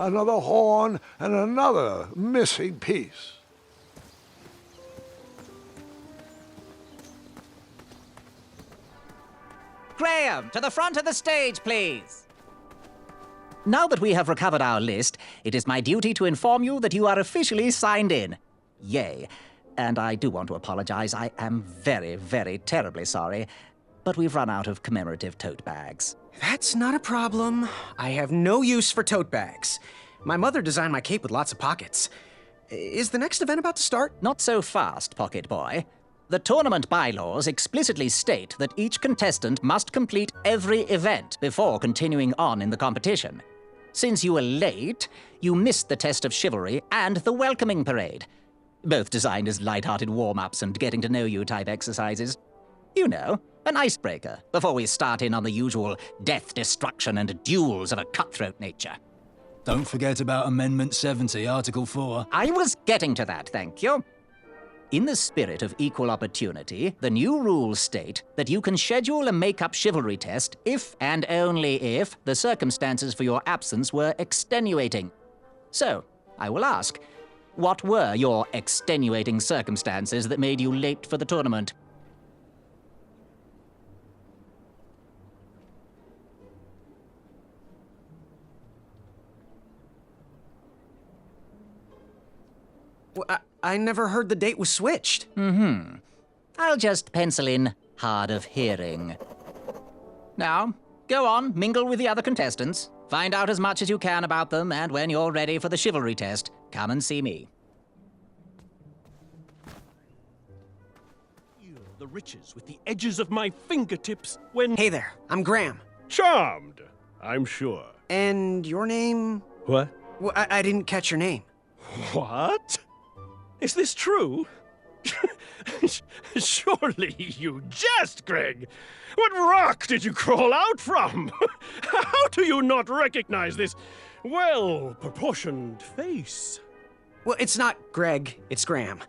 another horn, and another missing piece. Graham, to the front of the stage, please. Now that we have recovered our list, it is my duty to inform you that you are officially signed in. Yay. And I do want to apologize. I am very, very terribly sorry. But we've run out of commemorative tote bags. That's not a problem. I have no use for tote bags. My mother designed my cape with lots of pockets. Is the next event about to start? Not so fast, Pocket Boy. The tournament bylaws explicitly state that each contestant must complete every event before continuing on in the competition. Since you were late, you missed the test of chivalry and the welcoming parade. Both designed as light-hearted warm-ups and getting-to-know-you type exercises. You know, an icebreaker before we start in on the usual death, destruction, and duels of a cutthroat nature. Don't forget about Amendment 70, Article 4. I was getting to that, thank you. In the spirit of equal opportunity, the new rules state that you can schedule a make-up chivalry test if and only if the circumstances for your absence were extenuating. So, I will ask, what were your extenuating circumstances that made you late for the tournament? Well, I never heard the date was switched. I'll just pencil in hard of hearing. Now, go on, mingle with the other contestants. Find out as much as you can about them, and when you're ready for the chivalry test, come and see me. Feel the riches with the edges of my fingertips when... Hey there, I'm Graham. Charmed, I'm sure. And your name? What? Well, I didn't catch your name. What? Is this true? Surely you jest, Greg. What rock did you crawl out from? How do you not recognize this well-proportioned face? Well, it's not Greg, it's Graham.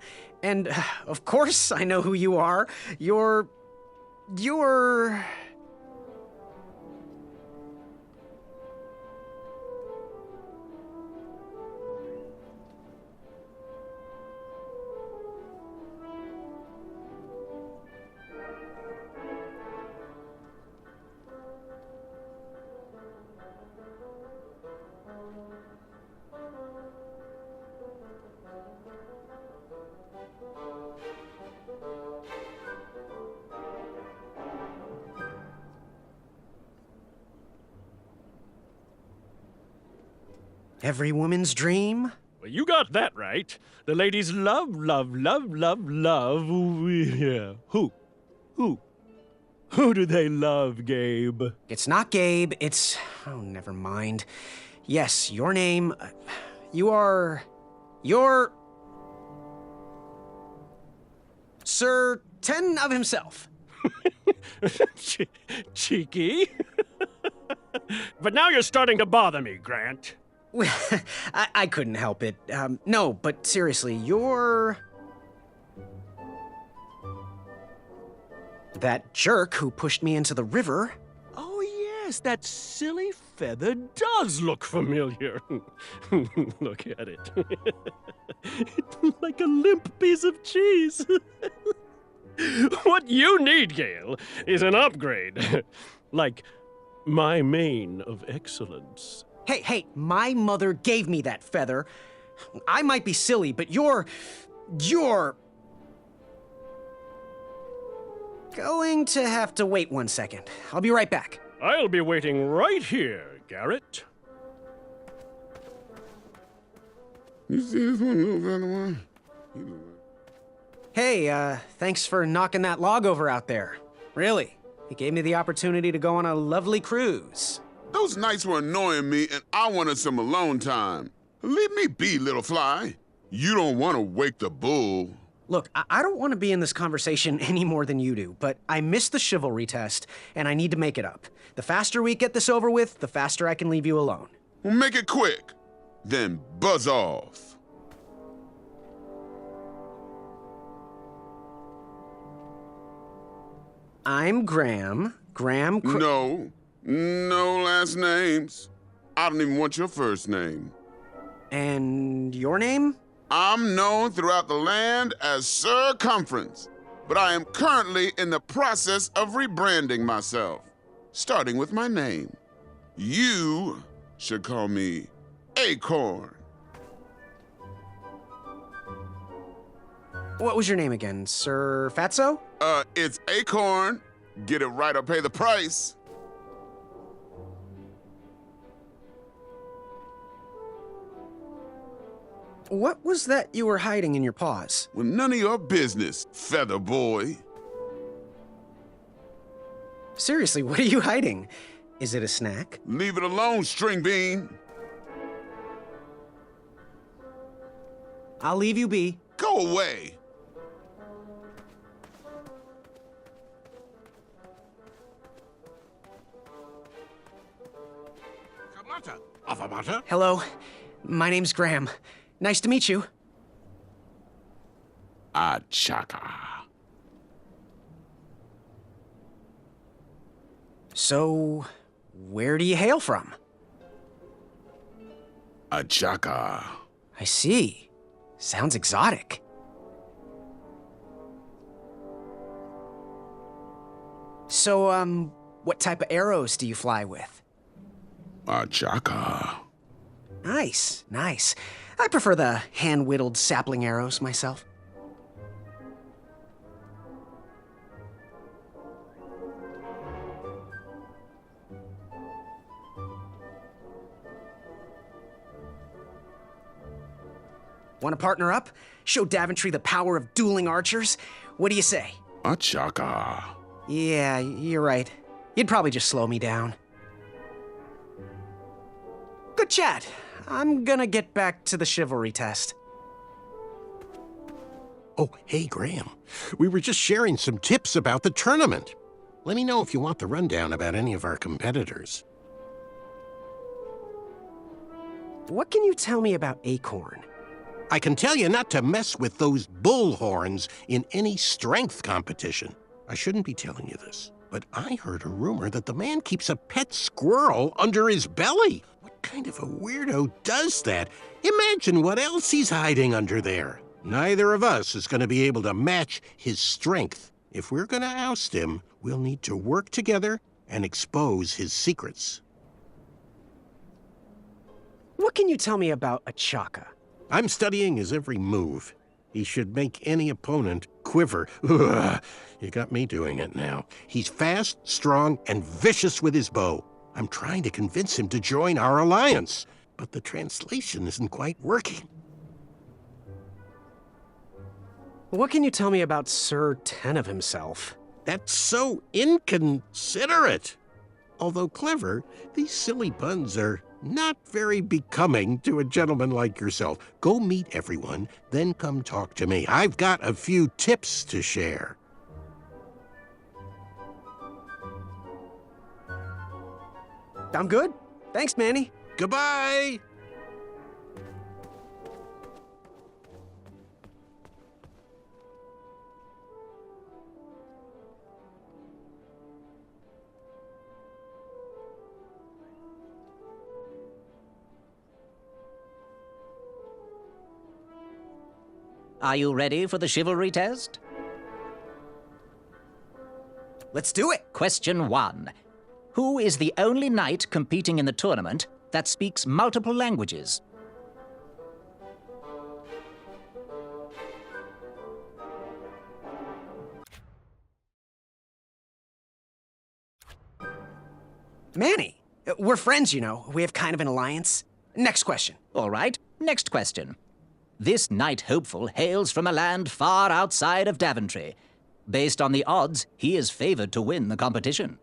And, of course, I know who you are. You're... Every woman's dream? Well, you got that right. The ladies love, love, love, love, love. Yeah. Who? Who do they love, Gabe? It's not Gabe, it's... Oh, never mind. Yes, your name... You're... Sir Ten of himself. Cheeky. But now you're starting to bother me, Grant. I couldn't help it. No, but seriously, you're... That jerk who pushed me into the river. Oh, yes, that silly feather does look familiar. Look at it. It's like a limp piece of cheese. What you need, Gale, is an upgrade. Like my mane of excellence. Hey, my mother gave me that feather. I might be silly, but you're going to have to wait 1 second. I'll be right back. I'll be waiting right here, Garrett. You see this one, little fella one? Hey, thanks for knocking that log over out there. Really, it gave me the opportunity to go on a lovely cruise. Those nights were annoying me, and I wanted some alone time. Leave me be, little fly. You don't want to wake the bull. Look, I don't want to be in this conversation any more than you do, but I missed the chivalry test, and I need to make it up. The faster we get this over with, the faster I can leave you alone. Well, make it quick. Then buzz off. I'm Graham. No last names. I don't even want your first name. And your name? I'm known throughout the land as Circumference, but I am currently in the process of rebranding myself, starting with my name. You should call me Acorn. What was your name again, Sir Fatso? It's Acorn. Get it right or pay the price. What was that you were hiding in your paws? Well, none of your business, Feather Boy. Seriously, what are you hiding? Is it a snack? Leave it alone, String Bean. I'll leave you be. Go away. Hello, my name's Graham. Nice to meet you. Achaka. So, where do you hail from? Achaka. I see. Sounds exotic. So, what type of arrows do you fly with? Achaka. Nice, nice. I prefer the hand-whittled sapling arrows myself. Want to partner up? Show Daventry the power of dueling archers? What do you say? Achaka. Yeah, you're right. You'd probably just slow me down. Good chat. I'm gonna get back to the chivalry test. Oh, hey, Graham. We were just sharing some tips about the tournament. Let me know if you want the rundown about any of our competitors. What can you tell me about Acorn? I can tell you not to mess with those bullhorns in any strength competition. I shouldn't be telling you this, but I heard a rumor that the man keeps a pet squirrel under his belly. What kind of a weirdo does that? Imagine what else he's hiding under there. Neither of us is going to be able to match his strength. If we're going to oust him, we'll need to work together and expose his secrets. What can you tell me about Achaka? I'm studying his every move. He should make any opponent quiver. Ugh, you got me doing it now. He's fast, strong, and vicious with his bow. I'm trying to convince him to join our alliance, but the translation isn't quite working. What can you tell me about Sir Tenov himself? That's so inconsiderate. Although clever, these silly puns are not very becoming to a gentleman like yourself. Go meet everyone, then come talk to me. I've got a few tips to share. I'm good. Thanks, Manny. Goodbye! Are you ready for the chivalry test? Let's do it. Question 1. Who is the only knight competing in the tournament that speaks multiple languages? Manny. We're friends, you know. We have kind of an alliance. Next question. All right, next question. This knight hopeful hails from a land far outside of Daventry. Based on the odds, he is favored to win the competition.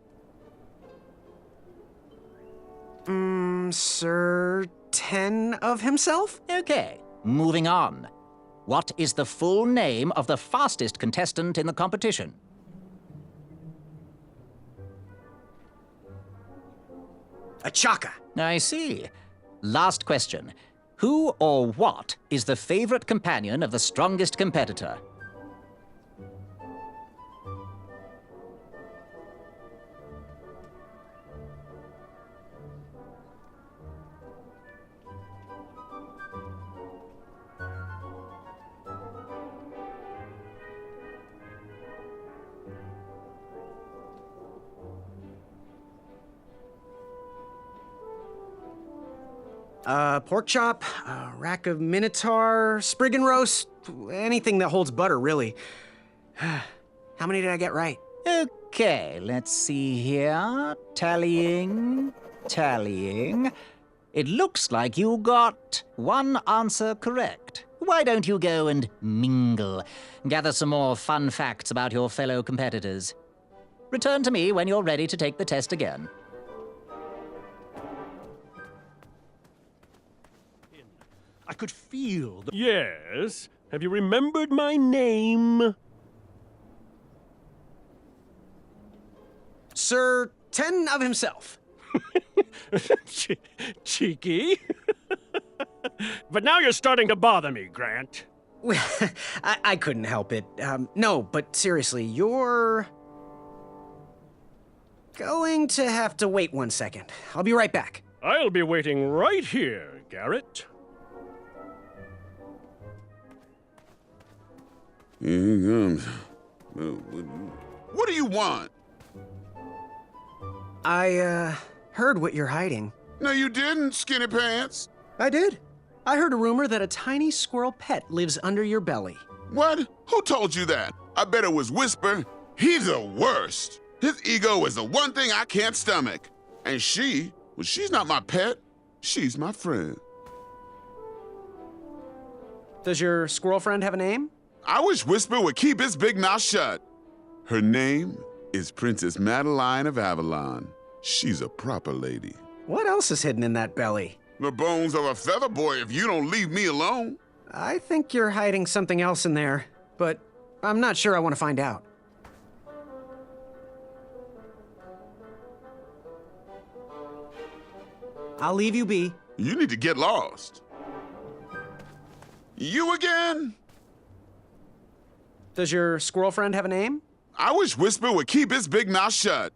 Sir Tenov himself? Okay, moving on. What is the full name of the fastest contestant in the competition? Achaka. I see. Last question. Who or what is the favorite companion of the strongest competitor? Pork chop, a rack of Minotaur, Spriggan roast, anything that holds butter, really. How many did I get right? Okay, let's see here. Tallying. It looks like you got one answer correct. Why don't you go and mingle? Gather some more fun facts about your fellow competitors. Return to me when you're ready to take the test again. I could feel the... Yes? Have you remembered my name? Sir Ten of himself. Cheeky. But now you're starting to bother me, Grant. I couldn't help it. No, but seriously, you're going to have to wait 1 second. I'll be right back. I'll be waiting right here, Garrett. Here he comes. What do you want? I heard what you're hiding. No, you didn't, Skinny Pants. I did. I heard a rumor that a tiny squirrel pet lives under your belly. What? Who told you that? I bet it was Whisper. He's the worst. His ego is the one thing I can't stomach. And she, well, she's not my pet. She's my friend. Does your squirrel friend have a name? I wish Whisper would keep his big mouth shut. Her name is Princess Madeline of Avalon. She's a proper lady. What else is hidden in that belly? The bones of a feather boy if you don't leave me alone. I think you're hiding something else in there, but I'm not sure I want to find out. I'll leave you be. You need to get lost. You again? Does your squirrel friend have a name? I wish Whisper would keep his big mouth shut.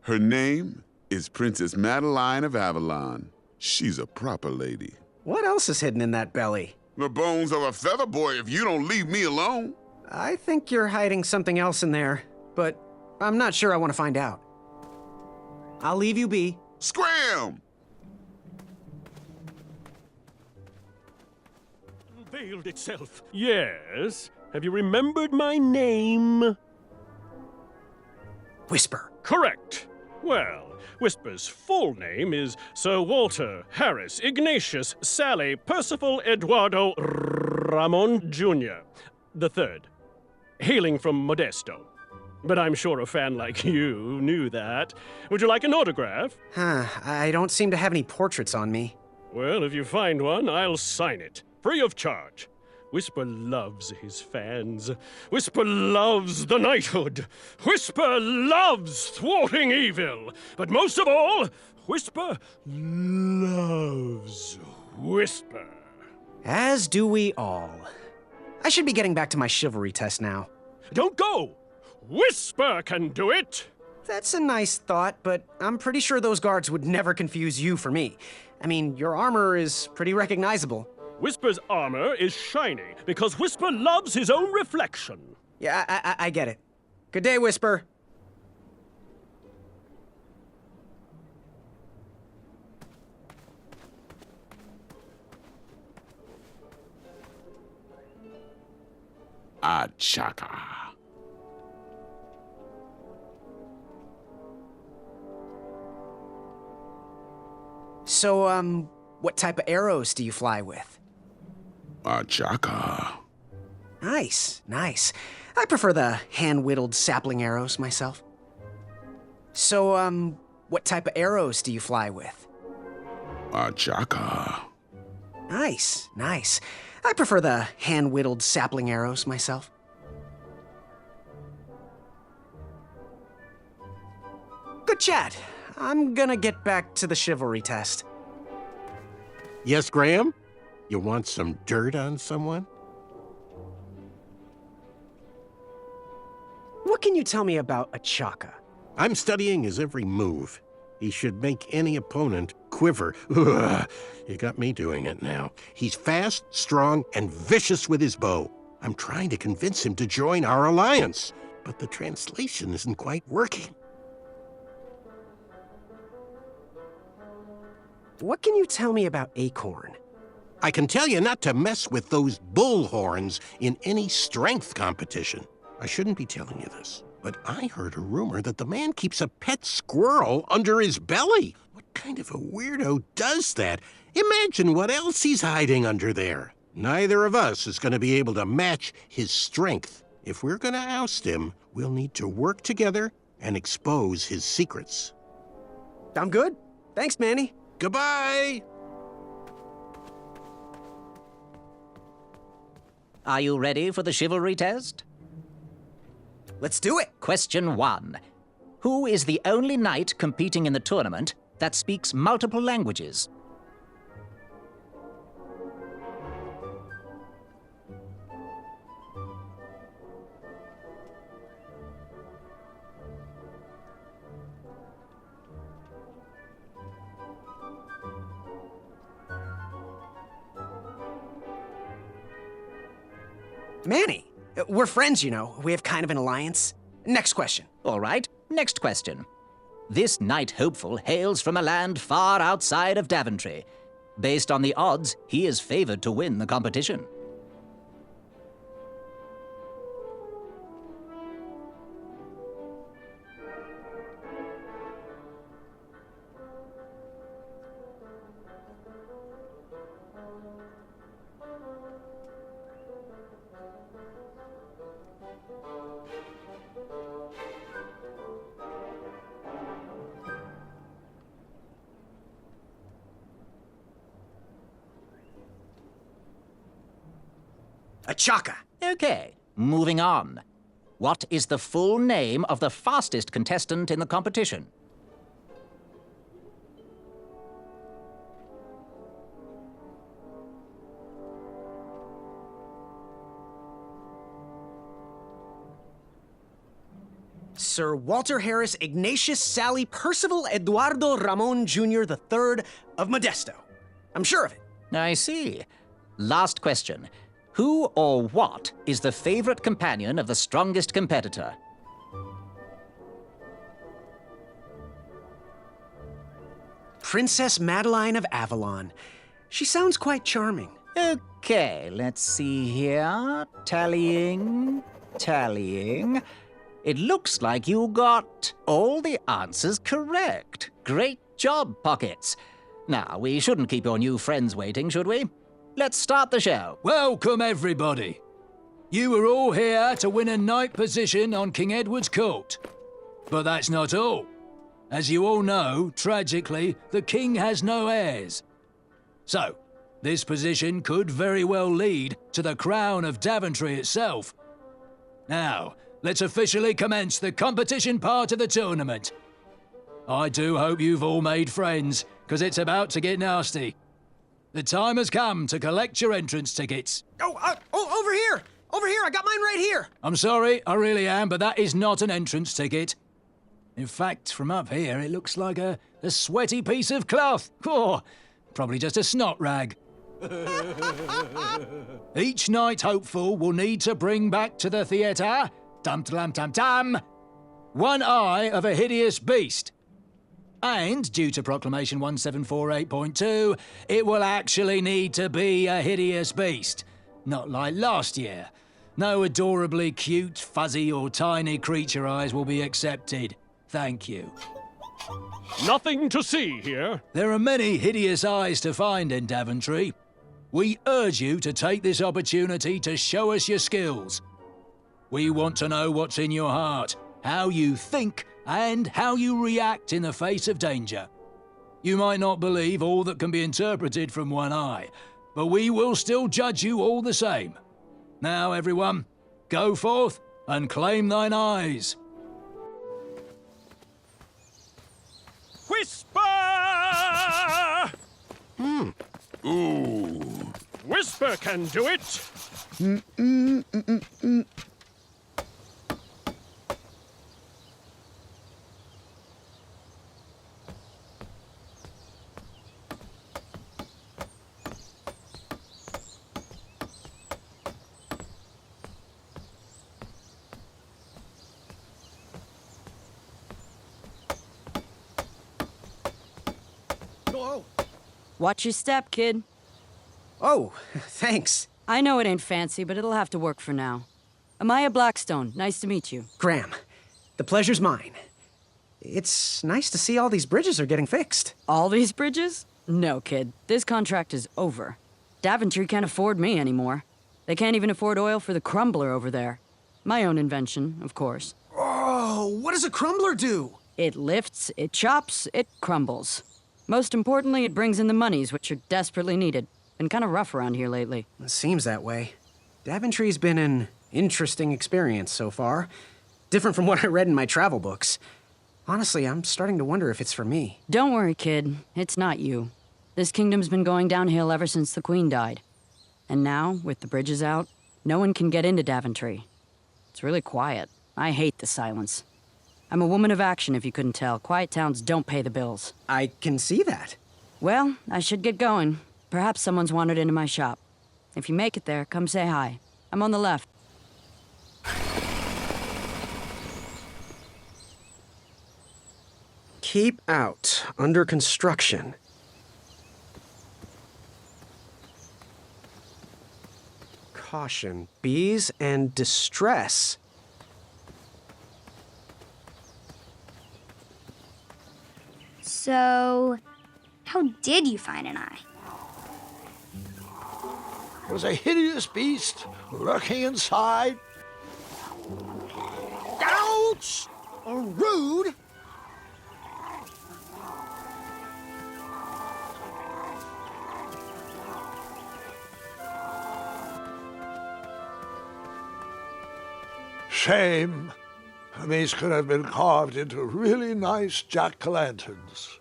Her name is Princess Madeline of Avalon. She's a proper lady. What else is hidden in that belly? The bones of a feather boy if you don't leave me alone. I think you're hiding something else in there, but I'm not sure I want to find out. I'll leave you be. Scram! Unveiled itself. Yes? Have you remembered my name? Whisper. Correct. Well, Whisper's full name is Sir Walter Harris Ignatius Sally Percival Eduardo Ramon Jr. the Third, hailing from Modesto. But I'm sure a fan like you knew that. Would you like an autograph? I don't seem to have any portraits on me. Well, if you find one, I'll sign it, free of charge. Whisper loves his fans. Whisper loves the knighthood. Whisper loves thwarting evil. But most of all, Whisper loves Whisper. As do we all. I should be getting back to my chivalry test now. Don't go! Whisper can do it! That's a nice thought, but I'm pretty sure those guards would never confuse you for me. I mean, your armor is pretty recognizable. Whisper's armor is shiny because Whisper loves his own reflection. Yeah, I get it. Good day, Whisper. Achaka. So, what type of arrows do you fly with? Achaka. Nice, nice. I prefer the hand-whittled sapling arrows myself. So, what type of arrows do you fly with? Achaka. Nice, nice. I prefer the hand-whittled sapling arrows myself. Good chat. I'm gonna get back to the chivalry test. Yes, Graham? You want some dirt on someone? What can you tell me about Achaka? I'm studying his every move. He should make any opponent quiver. Ugh, you got me doing it now. He's fast, strong, and vicious with his bow. I'm trying to convince him to join our alliance, but the translation isn't quite working. what can you tell me about Acorn? I can tell you not to mess with those bullhorns in any strength competition. I shouldn't be telling you this, but I heard a rumor that the man keeps a pet squirrel under his belly. What kind of a weirdo does that? Imagine what else he's hiding under there. Neither of us is going to be able to match his strength. If we're going to oust him, we'll need to work together and expose his secrets. I'm good. Thanks, Manny. Goodbye! Are you ready for the chivalry test? Let's do it. Question 1. Who is the only knight competing in the tournament that speaks multiple languages? Manny, we're friends, you know. We have kind of an alliance. Next question. All right, next question. This knight hopeful hails from a land far outside of Daventry. Based on the odds, he is favored to win the competition. Achaka. Okay, moving on. What is the full name of the fastest contestant in the competition? Sir Walter Harris Ignatius Sally Percival Eduardo Ramon Jr. III of Modesto. I'm sure of it. I see. Last question. Who or what is the favorite companion of the strongest competitor? Princess Madeline of Avalon. She sounds quite charming. Okay, let's see here. Tallying. It looks like you got all the answers correct. Great job, Pockets. Now, we shouldn't keep your new friends waiting, should we? Let's start the show. Welcome, everybody. You are all here to win a knight position on King Edward's court. But that's not all. As you all know, tragically, the king has no heirs. So, this position could very well lead to the crown of Daventry itself. Now, let's officially commence the competition part of the tournament. I do hope you've all made friends, because it's about to get nasty. The time has come to collect your entrance tickets. Oh, over here! Over here, I got mine right here! I'm sorry, I really am, but that is not an entrance ticket. In fact, from up here, it looks like a sweaty piece of cloth. Oh, probably just a snot rag. Each knight hopeful will need to bring back to the theatre, dum-dum-dum-dum, one eye of a hideous beast. And, due to Proclamation 1748.2, it will actually need to be a hideous beast. Not like last year. No adorably cute, fuzzy, or tiny creature eyes will be accepted. Thank you. Nothing to see here. There are many hideous eyes to find in Daventry. We urge you to take this opportunity to show us your skills. We want to know what's in your heart, how you think, and how you react in the face of danger. You might not believe all that can be interpreted from one eye, but we will still judge you all the same. Now, everyone, go forth and claim thine eyes. Whisper! Ooh. Whisper can do it. Watch your step, kid. Oh, thanks. I know it ain't fancy, but it'll have to work for now. Amaya Blackstone, nice to meet you. Graham, the pleasure's mine. It's nice to see all these bridges are getting fixed. All these bridges? No, kid. This contract is over. Daventry can't afford me anymore. They can't even afford oil for the crumbler over there. My own invention, of course. Oh, what does a crumbler do? It lifts, it chops, it crumbles. Most importantly, it brings in the monies, which are desperately needed. Been kind of rough around here lately. It seems that way. Daventry's been an interesting experience so far. Different from what I read in my travel books. Honestly, I'm starting to wonder if it's for me. Don't worry, kid. It's not you. This kingdom's been going downhill ever since the Queen died. And now, with the bridges out, no one can get into Daventry. It's really quiet. I hate the silence. I'm a woman of action, if you couldn't tell. Quiet towns don't pay the bills. I can see that. Well, I should get going. Perhaps someone's wandered into my shop. If you make it there, come say hi. I'm on the left. Keep out. Under construction. Caution. Bees and distress. So, how did you find an eye? It was a hideous beast lurking inside. Ouch! Rude! Shame. These could have been carved into really nice jack-o'-lanterns.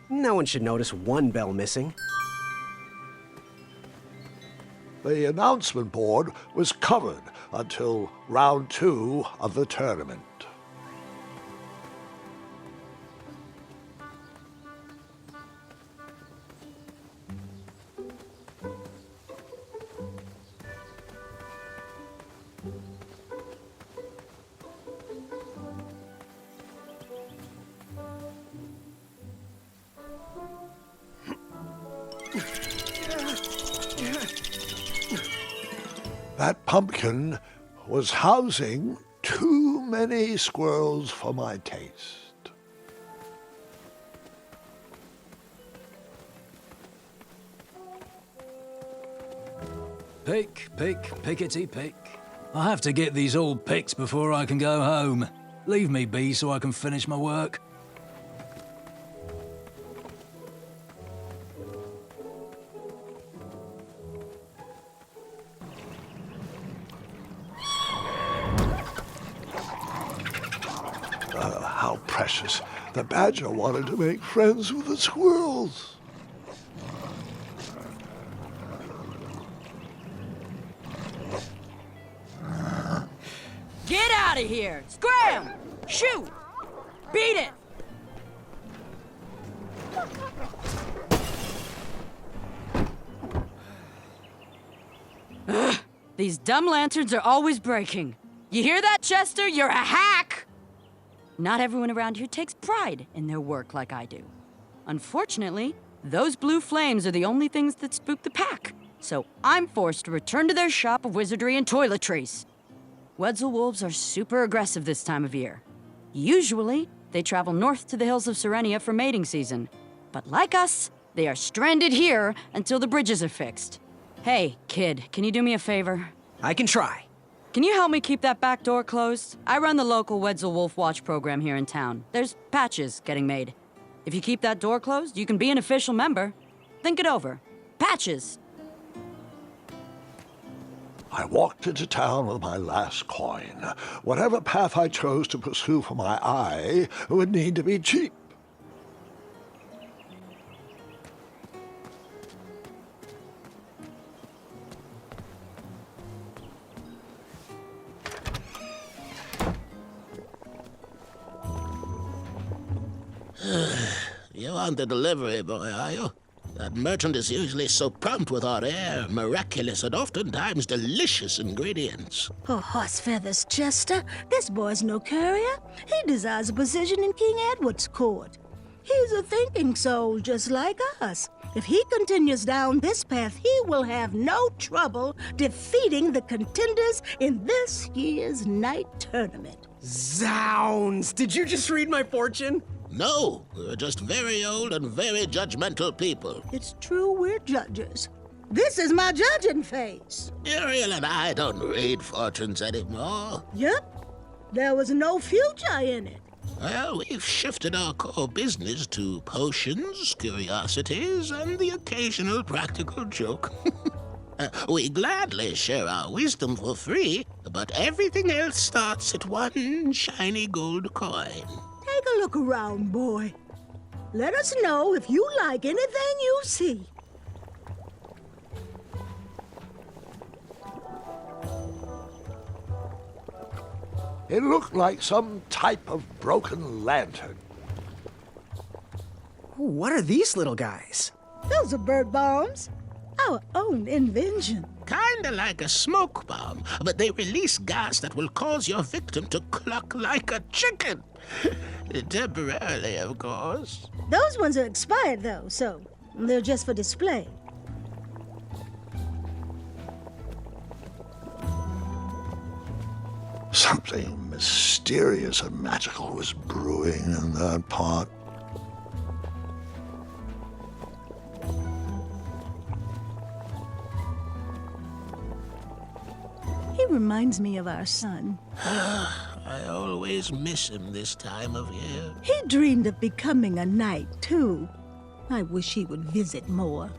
No one should notice one bell missing. The announcement board was covered until round 2 of the tournament. That pumpkin was housing too many squirrels for my taste. Pick, pick, pickety pick. I have to get these all picked before I can go home. Leave me be so I can finish my work. How precious. The badger wanted to make friends with the squirrels. Get out of here! Scram! Shoot! Beat it! Ugh, these dumb lanterns are always breaking. You hear that, Chester? You're a hack! Not everyone around here takes pride in their work like I do. Unfortunately, those blue flames are the only things that spook the pack. So I'm forced to return to their shop of wizardry and toiletries. Wetzel wolves are super aggressive this time of year. Usually, they travel north to the hills of Serenia for mating season. But like us, they are stranded here until the bridges are fixed. Hey, kid, can you do me a favor? I can try. Can you help me keep that back door closed? I run the local Wetzel Wolf Watch program here in town. There's patches getting made. If you keep that door closed, you can be an official member. Think it over. Patches! I walked into town with my last coin. Whatever path I chose to pursue for my eye would need to be cheap. You on the delivery boy, are you? That merchant is usually so prompt with our rare, miraculous, and oftentimes delicious ingredients. Oh, horse feathers, Chester. This boy's no courier. He desires a position in King Edward's court. He's a thinking soul just like us. If he continues down this path, he will have no trouble defeating the contenders in this year's night tournament. Zounds! Did you just read my fortune? No, we're just very old and very judgmental people. It's true we're judges. This is my judging face. Ariel and I don't read fortunes anymore. Yep. There was no future in it. Well, we've shifted our core business to potions, curiosities, and the occasional practical joke. We gladly share our wisdom for free, but everything else starts at one shiny gold coin. Take a look around, boy. Let us know if you like anything you see. It looked like some type of broken lantern. What are these little guys? Those are bird bombs. Our own invention. Kinda like a smoke bomb, but they release gas that will cause your victim to cluck like a chicken. Temporarily, of course. Those ones are expired, though, so they're just for display. Something mysterious and magical was brewing in that pot. He reminds me of our son. I always miss him this time of year. He dreamed of becoming a knight, too. I wish he would visit more.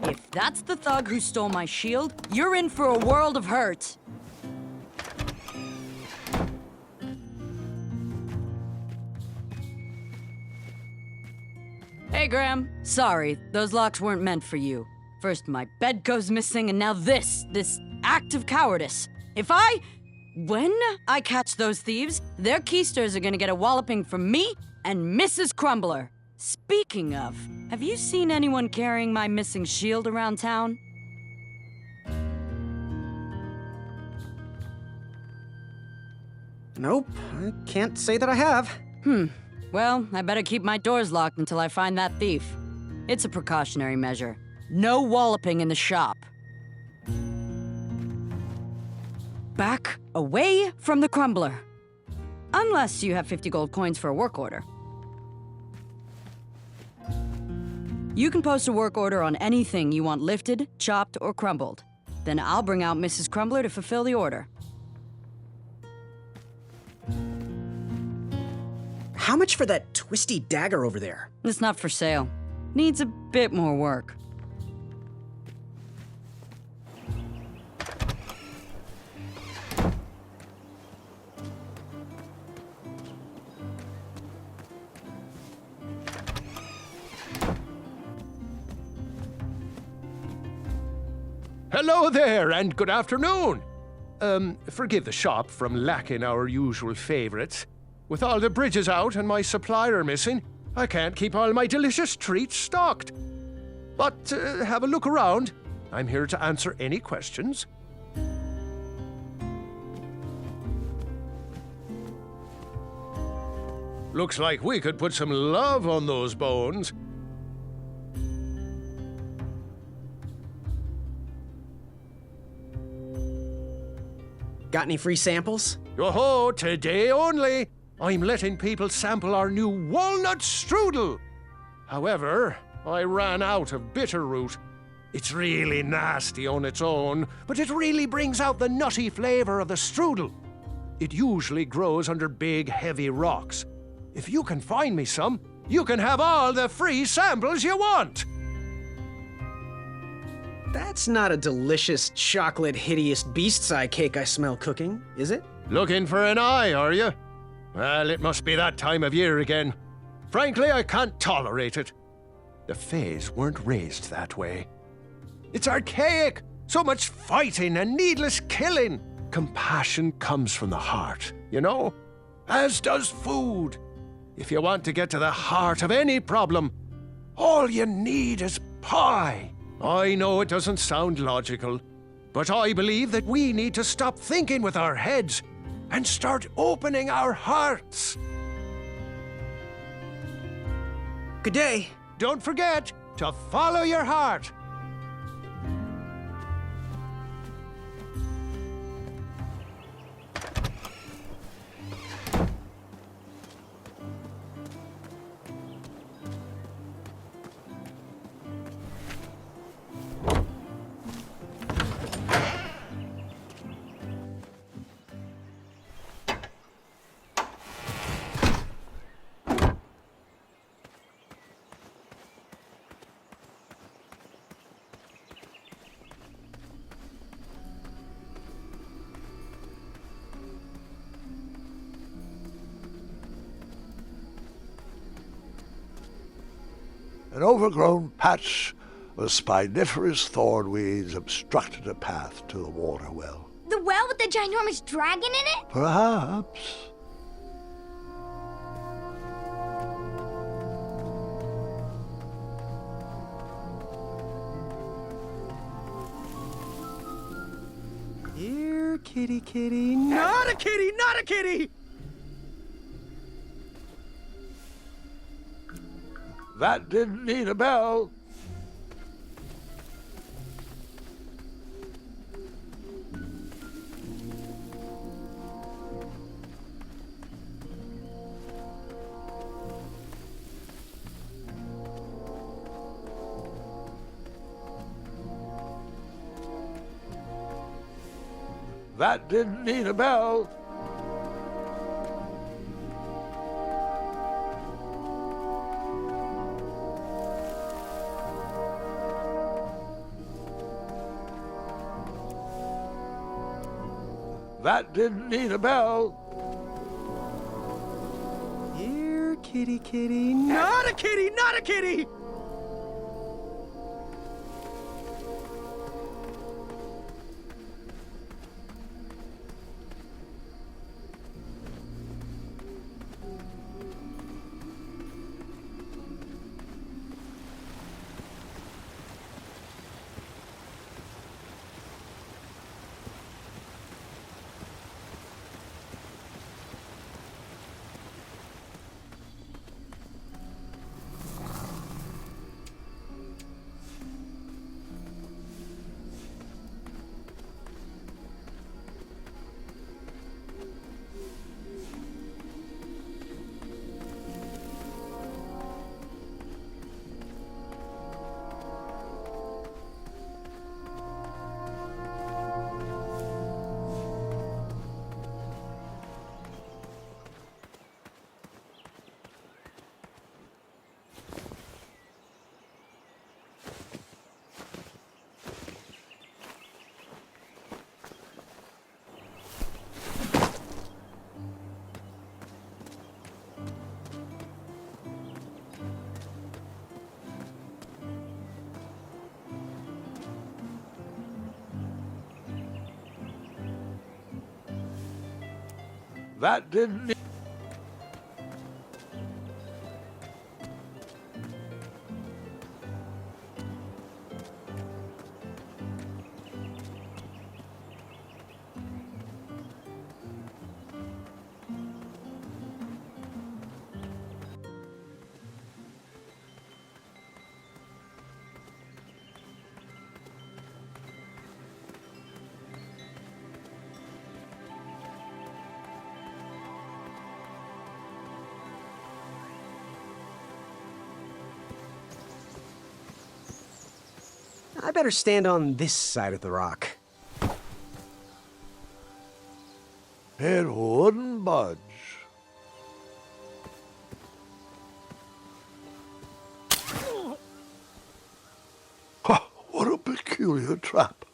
If that's the thug who stole my shield, you're in for a world of hurt. Hey, Graham. Sorry, those locks weren't meant for you. First my bed goes missing, and now this act of cowardice. When I catch those thieves, their keysters are gonna get a walloping from me and Mrs. Crumbler. Speaking of, have you seen anyone carrying my missing shield around town? Nope, I can't say that I have. Well, I better keep my doors locked until I find that thief. It's a precautionary measure. No walloping in the shop. Back away from the Crumbler. Unless you have 50 gold coins for a work order. You can post a work order on anything you want lifted, chopped, or crumbled. Then I'll bring out Mrs. Crumbler to fulfill the order. How much for that twisty dagger over there? It's not for sale. Needs a bit more work. Hello there, and good afternoon. Forgive the shop from lacking our usual favorites. With all the bridges out and my supplier missing, I can't keep all my delicious treats stocked. But have a look around. I'm here to answer any questions. Looks like we could put some love on those bones. Got any free samples? Oh, today only. I'm letting people sample our new walnut strudel. However, I ran out of bitter root, It's really nasty on its own, but it really brings out the nutty flavor of the strudel. It usually grows under big, heavy rocks. If you can find me some, you can have all the free samples you want. That's not a delicious, chocolate, hideous beast's eye cake I smell cooking, is it? Looking for an eye, are you? Well, it must be that time of year again. Frankly, I can't tolerate it. The Fays weren't raised that way. It's archaic! So much fighting and needless killing! Compassion comes from the heart, you know? As does food. If you want to get to the heart of any problem, all you need is pie. I know it doesn't sound logical, but I believe that we need to stop thinking with our heads and start opening our hearts. Good day. Don't forget to follow your heart. An overgrown patch of spiniferous thornweeds obstructed a path to the water well. The well with the ginormous dragon in it? Perhaps. Here, kitty, kitty. Not a kitty, not a kitty! That didn't need a bell. That didn't need a bell. That didn't need a bell. Here, kitty, kitty. Not a kitty, not a kitty! That didn't need... better stand on this side of the rock. It wouldn't budge. Ha, what a peculiar trap.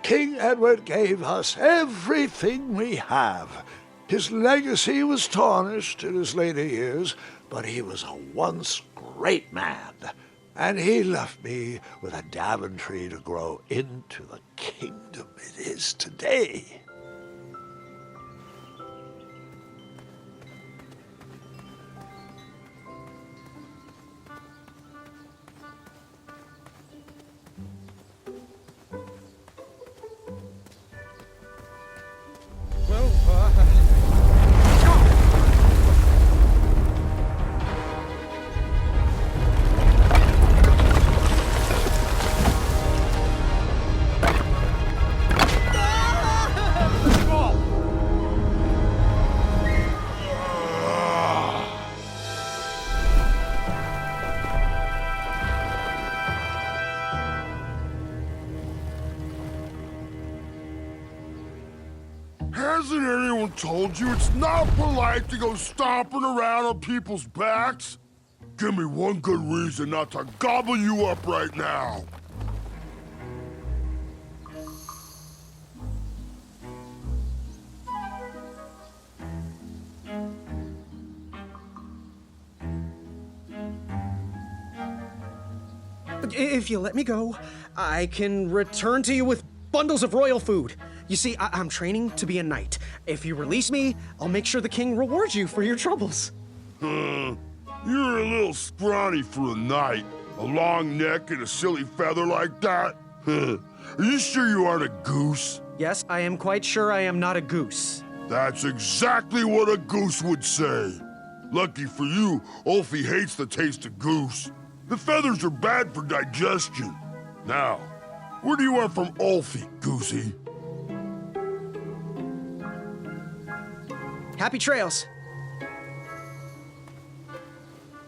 King Edward gave us everything we have. His legacy was tarnished in his later years, but he was a once great man, and he left me with a Daventry to grow into the kingdom it is today. Hasn't anyone told you it's not polite to go stomping around on people's backs? Give me one good reason not to gobble you up right now. If you let me go, I can return to you with bundles of royal food. You see, I'm training to be a knight. If you release me, I'll make sure the king rewards you for your troubles. You're a little scrawny for a knight. A long neck and a silly feather like that? Are you sure you aren't a goose? Yes, I am quite sure I am not a goose. That's exactly what a goose would say. Lucky for you, Ulfie hates the taste of goose. The feathers are bad for digestion. Now, what do you want from Ulfie, Goosey? Happy trails.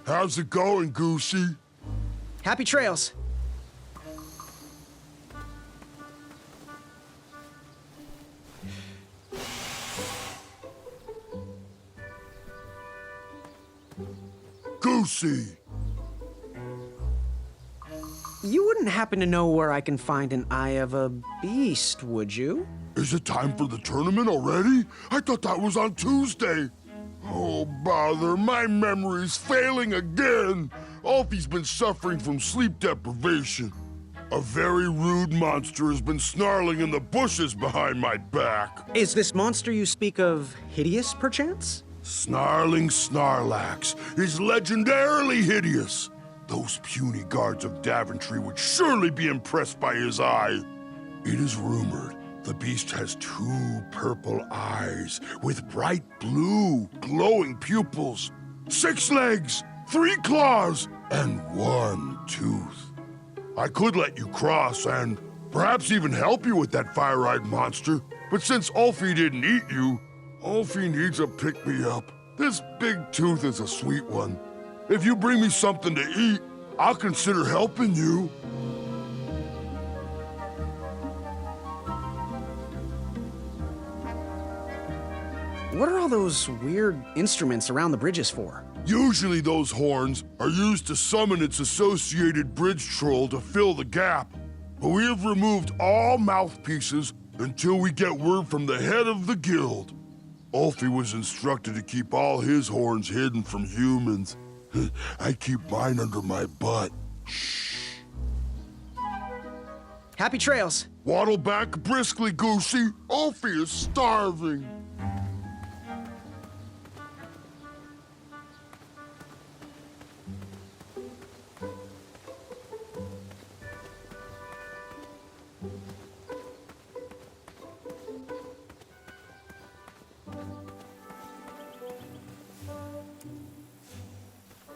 How's it going, Goosey? Happy trails. Goosey! You wouldn't happen to know where I can find an Eye of a Beast, would you? Is it time for the tournament already? I thought that was on Tuesday. Oh, bother, my memory's failing again. Ulfie's been suffering from sleep deprivation. A very rude monster has been snarling in the bushes behind my back. Is this monster you speak of hideous, perchance? Snarling Snarlax is legendarily hideous. Those puny guards of Daventry would surely be impressed by his eye. It is rumored the beast has 2 purple eyes with bright blue, glowing pupils, 6 legs, 3 claws, and 1 tooth. I could let you cross and perhaps even help you with that fire-eyed monster, but since Ulfie didn't eat you, Ulfie needs a pick-me-up. This big tooth is a sweet one. If you bring me something to eat, I'll consider helping you. What are all those weird instruments around the bridges for? Usually those horns are used to summon its associated bridge troll to fill the gap. But we have removed all mouthpieces until we get word from the head of the guild. Ulfie was instructed to keep all his horns hidden from humans. I keep mine under my butt. Happy trails. Waddle back briskly, Goosey. Ophi is starving.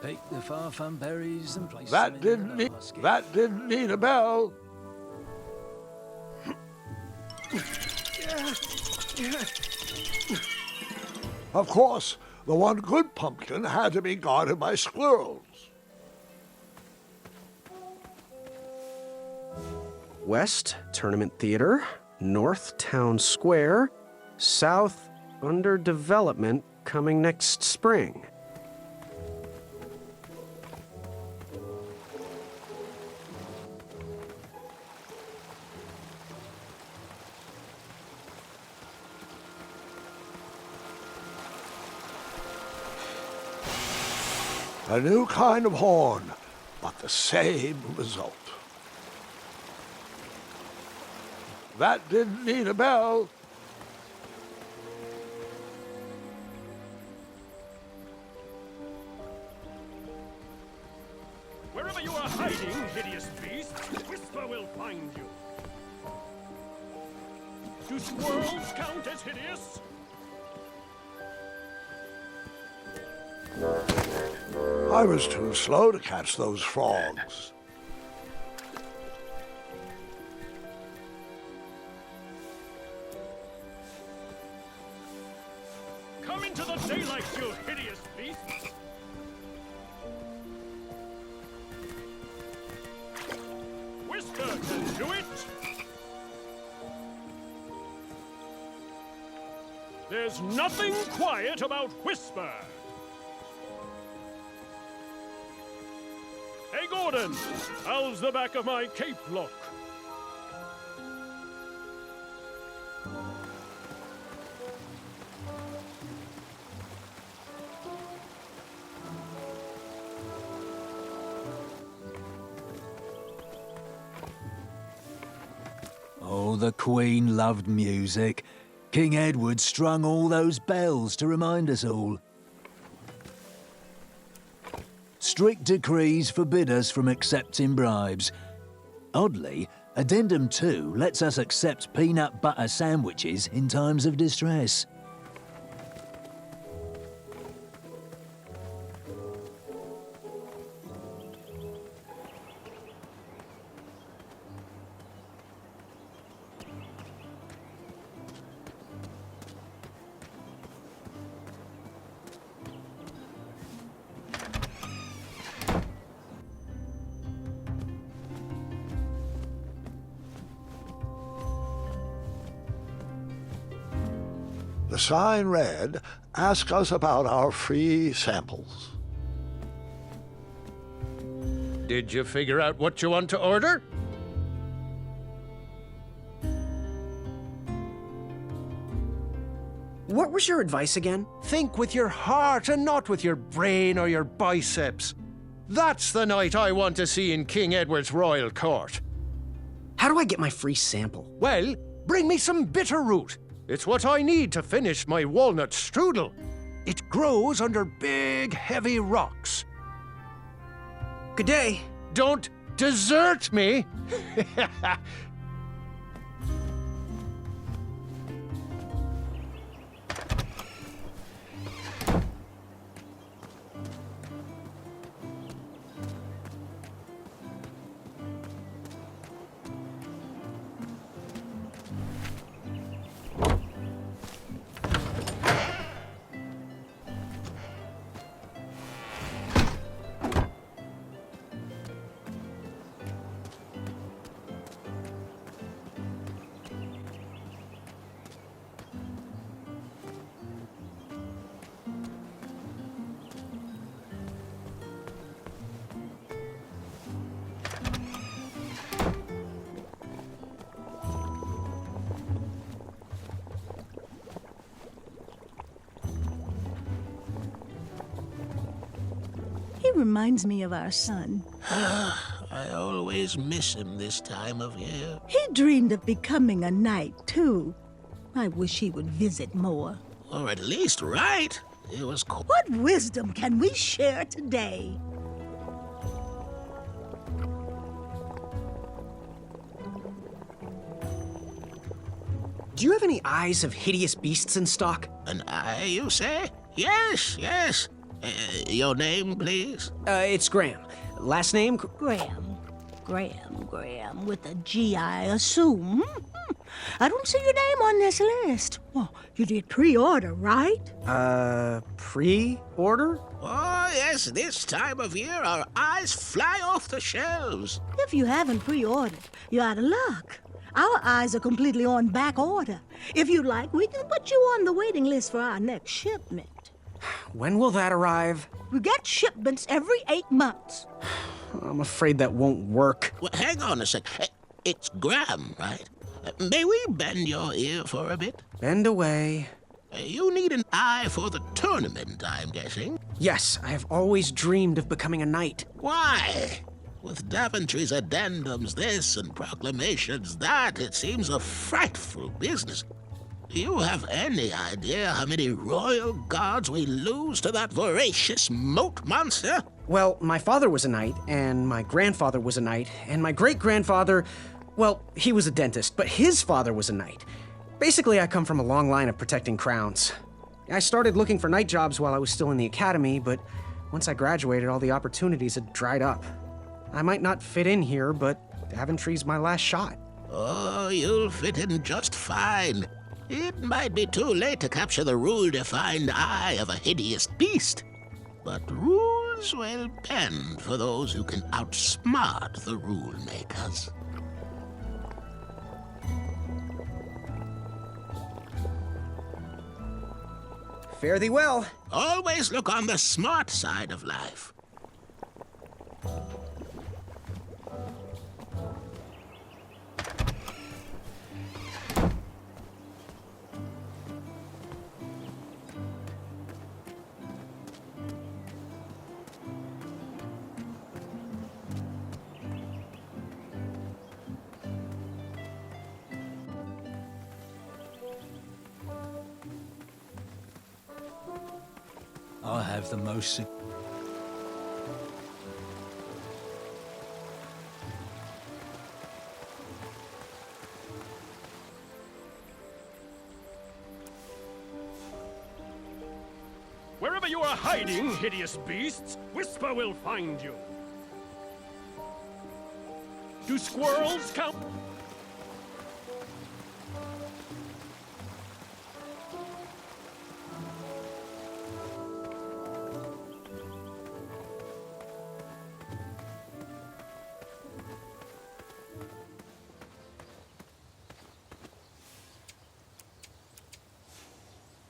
Take the farfan berries and place That didn't need a bell. Of course, the one good pumpkin had to be guarded by squirrels. West, Tournament Theater. North, Town Square. South, under development, coming next spring. A new kind of horn, but the same result. That didn't need a bell. Wherever you are hiding, hideous beast, Whisper will find you. Do squirrels count as hideous? I was too slow to catch those frogs. Come into the daylight, you hideous beast! Whisper can do it! There's nothing quiet about Whisper! Hey, Gordon! How's the back of my cape look? Oh, the Queen loved music. King Edward strung all those bells to remind us all. Strict decrees forbid us from accepting bribes. Oddly, Addendum 2 lets us accept peanut butter sandwiches in times of distress. The sign read, "Ask us about our free samples." Did you figure out what you want to order? What was your advice again? Think with your heart and not with your brain or your biceps. That's the night I want to see in King Edward's royal court. How do I get my free sample? Well, bring me some bitter root. It's what I need to finish my walnut strudel. It grows under big, heavy rocks. Good day. Don't desert me! reminds me of our son. I always miss him this time of year. He dreamed of becoming a knight, too. I wish he would visit more. Or at least write. It was cool. What wisdom can we share today? Do you have any eyes of hideous beasts in stock? An eye, you say? Yes, yes. Your name, please? It's Graham. Last name? Graham, with a G, I assume. I don't see your name on this list. Well, you did pre-order, right? Pre-order? Oh, yes, this time of year our eyes fly off the shelves. If you haven't pre-ordered, you're out of luck. Our eyes are completely on back order. If you'd like, we can put you on the waiting list for our next shipment. When will that arrive? We get shipments every 8 months. I'm afraid that won't work. Well, hang on a sec. It's Graham, right? May we bend your ear for a bit? Bend away. You need an eye for the tournament, I'm guessing. Yes, I have always dreamed of becoming a knight. Why? With Daventry's addendums this and proclamations that, it seems a frightful business. Do you have any idea how many royal guards we lose to that voracious moat monster? Well, my father was a knight, and my grandfather was a knight, and my great-grandfather, well, he was a dentist, but his father was a knight. Basically, I come from a long line of protecting crowns. I started looking for knight jobs while I was still in the academy, but once I graduated, all the opportunities had dried up. I might not fit in here, but Daventry's my last shot. Oh, you'll fit in just fine. It might be too late to capture the rule-defined eye of a hideous beast, but rules will bend for those who can outsmart the rule-makers. Fare thee well. Always look on the smart side of life. I have the most... Wherever you are hiding, hideous beasts, Whisper will find you. Do squirrels count?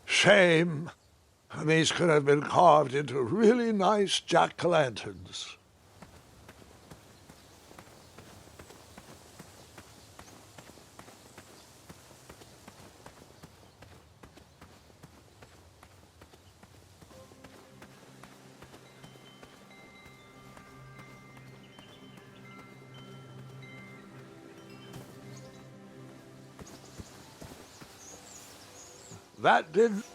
Shame. These could have been carved into really nice jack-o'-lanterns. That didn't...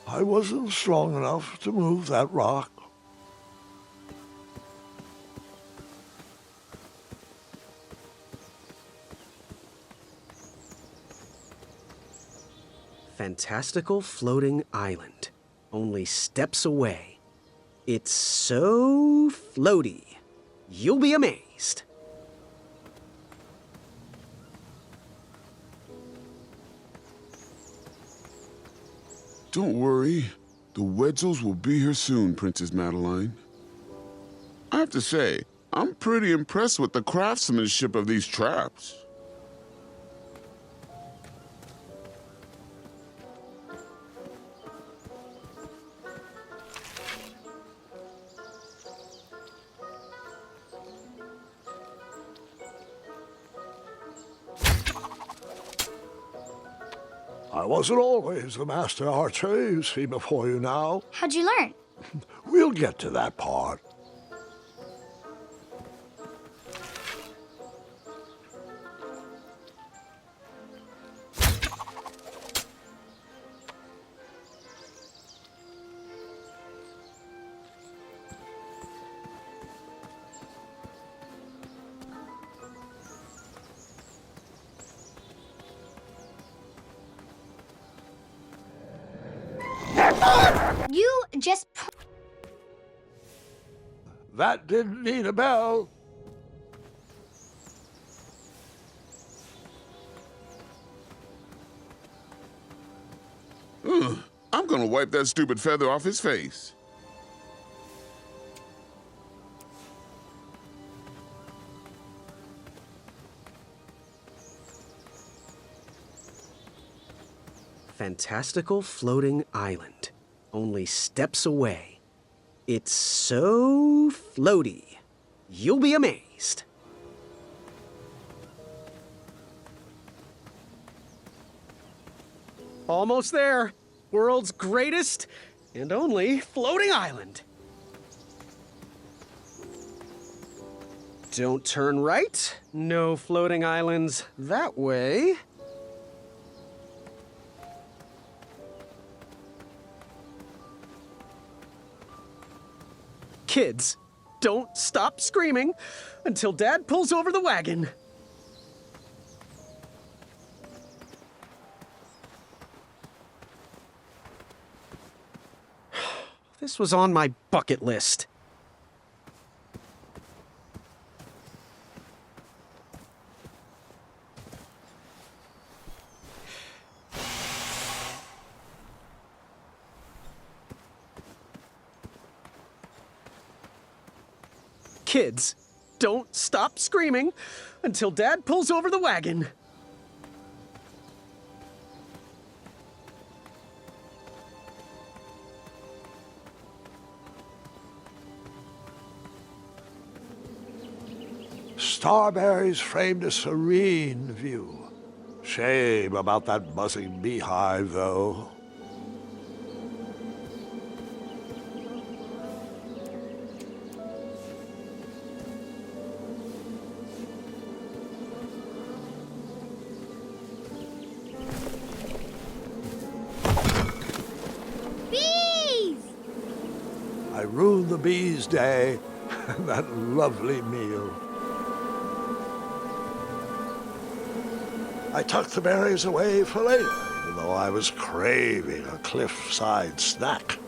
I wasn't strong enough to move that rock. Fantastical floating island. Only steps away. It's so floaty. You'll be amazed. Don't worry. The Wetzels will be here soon, Princess Madeline. I have to say, I'm pretty impressed with the craftsmanship of these traps. I wasn't always the master archer you see before you now. How'd you learn? We'll get to that part. You just... That didn't need a bell. I'm gonna wipe that stupid feather off his face. Fantastical floating island. Only steps away. It's so floaty. You'll be amazed. Almost there. World's greatest and only floating island. Don't turn right. No floating islands that way. Kids, don't stop screaming until Dad pulls over the wagon. This was on my bucket list. Kids, don't stop screaming until Dad pulls over the wagon. Starberries framed a serene view. Shame about that buzzing beehive, though. I ruined the bees' day and that lovely meal. I tucked the berries away for later, even though I was craving a cliffside snack.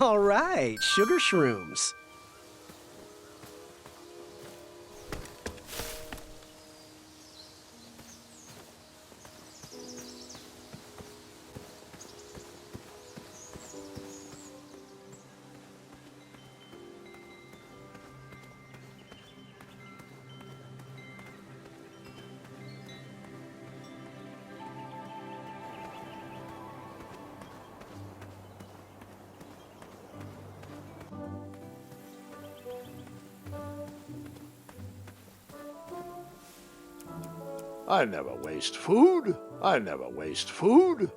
All right, sugar shrooms. I never waste food. I never waste food.